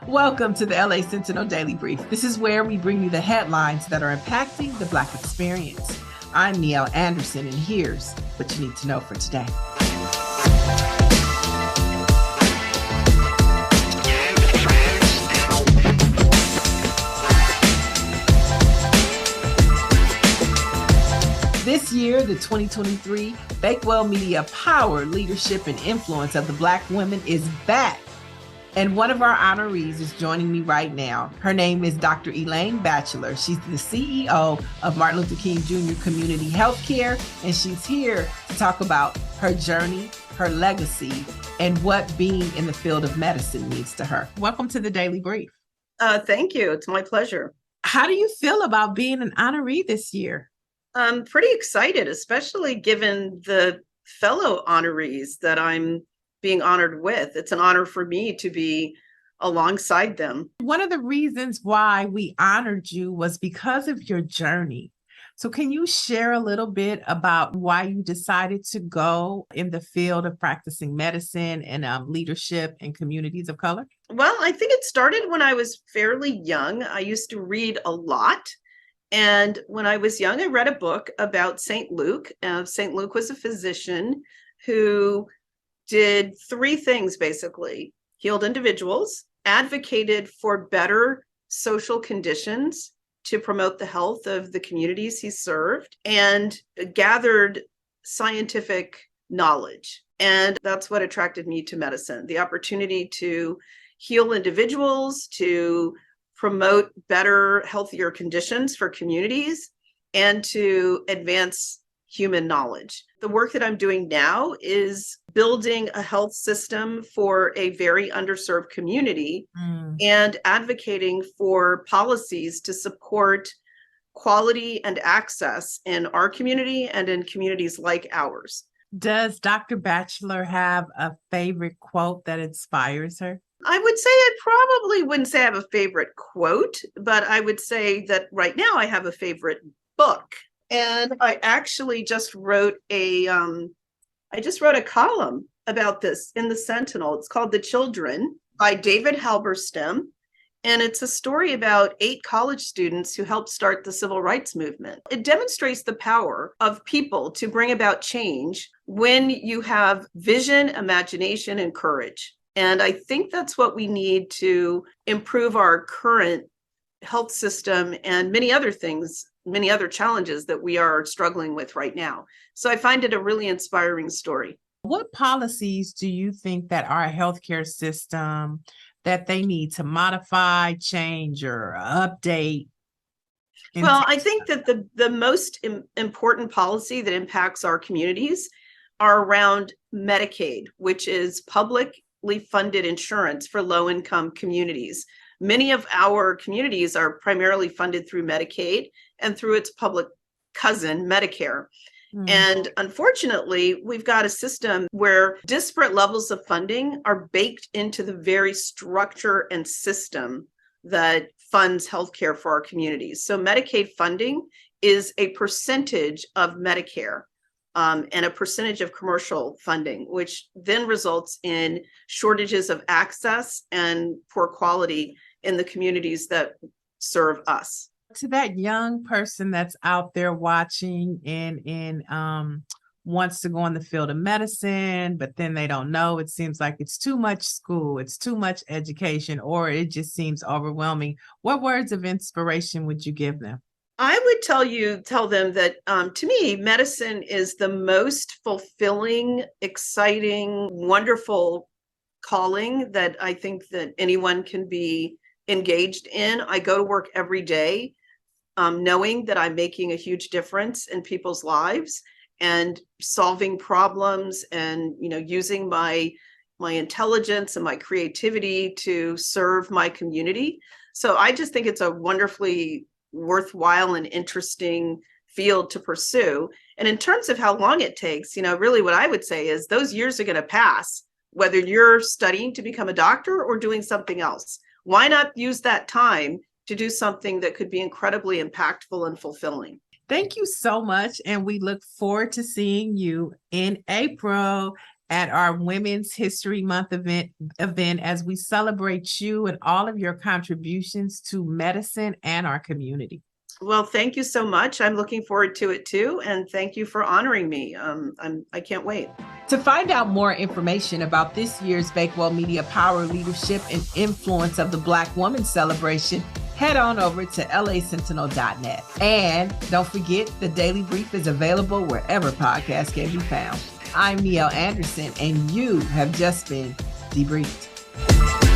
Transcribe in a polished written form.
Welcome to the LA Sentinel Daily Brief. This is where we bring you the headlines that are impacting the Black experience. I'm Niele Anderson, and here's what you need to know for today. This year, the 2023 Bakewell Media Power, Leadership, and Influence of the Black Women is back. And one of our honorees is joining me right now. Her name is Dr. Elaine Batchlor. She's the CEO of Martin Luther King Jr. Community Healthcare, and she's here to talk about her journey, her legacy, and what being in the field of medicine means to her. Welcome to the Daily Brief. Thank you. It's my pleasure. How do you feel about being an honoree this year? I'm pretty excited, especially given the fellow honorees that I'm being honored with. It's an honor for me to be alongside them. One of the reasons why we honored you was because of your journey. So can you share a little bit about why you decided to go in the field of practicing medicine and leadership in communities of color? Well, I think it started when I was fairly young. I used to read a lot. And when I was young, I read a book about St. Luke. St. Luke was a physician who did three things, basically: healed individuals, advocated for better social conditions to promote the health of the communities he served, and gathered scientific knowledge. And that's what attracted me to medicine: the opportunity to heal individuals, to promote better, healthier conditions for communities, and to advance human knowledge. The work that I'm doing now is building a health system for a very underserved community and advocating for policies to support quality and access in our community and in communities like ours. Does Dr. Batchlor have a favorite quote that inspires her? I would say I probably wouldn't say I have a favorite quote, but I would say that right now I have a favorite book. And I actually just wrote a column about this in the Sentinel. It's called The Children by David Halberstam. And it's a story about 8 college students who helped start the civil rights movement. It demonstrates the power of people to bring about change when you have vision, imagination, and courage. And I think that's what we need to improve our current health system and many other things, many other challenges that we are struggling with right now. So I find it a really inspiring story. What policies do you think that our healthcare system that they need to modify, change, or update? Well, I think that the most important policy that impacts our communities are around Medicaid, which is publicly funded insurance for low-income communities. Many of our communities are primarily funded through Medicaid and through its public cousin, Medicare. And unfortunately, we've got a system where disparate levels of funding are baked into the very structure and system that funds healthcare for our communities. So Medicaid funding is a percentage of Medicare and a percentage of commercial funding, which then results in shortages of access and poor quality in the communities that serve us. To that young person that's out there watching and wants to go in the field of medicine, but then they don't know, it seems like it's too much school, it's too much education, or it just seems overwhelming. What words of inspiration would you give them? I would tell them that to me, medicine is the most fulfilling, exciting, wonderful calling that I think that anyone can be engaged in. I go to work every day knowing that I'm making a huge difference in people's lives and solving problems and, using my intelligence and my creativity to serve my community. So I just think it's a wonderfully worthwhile and interesting field to pursue. And in terms of how long it takes, really what I would say is those years are going to pass, whether you're studying to become a doctor or doing something else. Why not use that time to do something that could be incredibly impactful and fulfilling? Thank you so much. And we look forward to seeing you in April at our Women's History Month event as we celebrate you and all of your contributions to medicine and our community. Well, thank you so much. I'm looking forward to it too. And thank you for honoring me. I can't wait. To find out more information about this year's Bakewell Media Power, Leadership, and Influence of the Black Woman Celebration, head on over to lasentinel.net. And don't forget, the Daily Brief is available wherever podcasts can be found. I'm Niele Anderson, and you have just been debriefed.